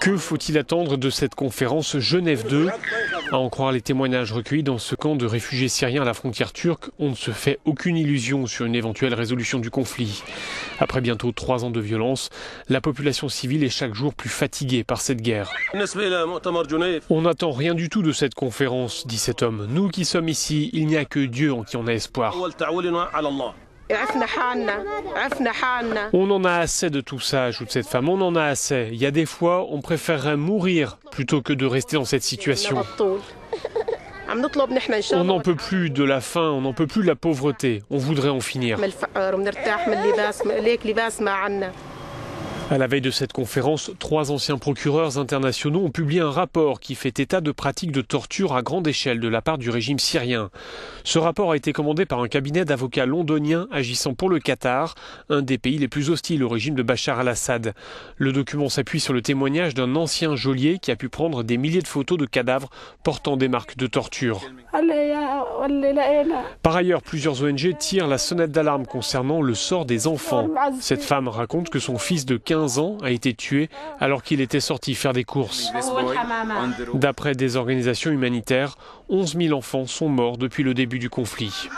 Que faut-il attendre de cette conférence Genève 2 ? À en croire les témoignages recueillis dans ce camp de réfugiés syriens à la frontière turque, on ne se fait aucune illusion sur une éventuelle résolution du conflit. Après bientôt 3 ans de violence, la population civile est chaque jour plus fatiguée par cette guerre. On n'attend rien du tout de cette conférence, dit cet homme. Nous qui sommes ici, il n'y a que Dieu en qui on a espoir. On en a assez de tout ça, ajoute cette femme, on en a assez. Il y a des fois, on préférerait mourir plutôt que de rester dans cette situation. On n'en peut plus de la faim, on n'en peut plus de la pauvreté. On voudrait en finir. À la veille de cette conférence, 3 anciens procureurs internationaux ont publié un rapport qui fait état de pratiques de torture à grande échelle de la part du régime syrien. Ce rapport a été commandé par un cabinet d'avocats londoniens agissant pour le Qatar, un des pays les plus hostiles au régime de Bachar al-Assad. Le document s'appuie sur le témoignage d'un ancien geôlier qui a pu prendre des milliers de photos de cadavres portant des marques de torture. Par ailleurs, plusieurs ONG tirent la sonnette d'alarme concernant le sort des enfants. Cette femme raconte que son fils de 15 ans a été tué alors qu'il était sorti faire des courses. D'après des organisations humanitaires, 11 000 enfants sont morts depuis le début du conflit.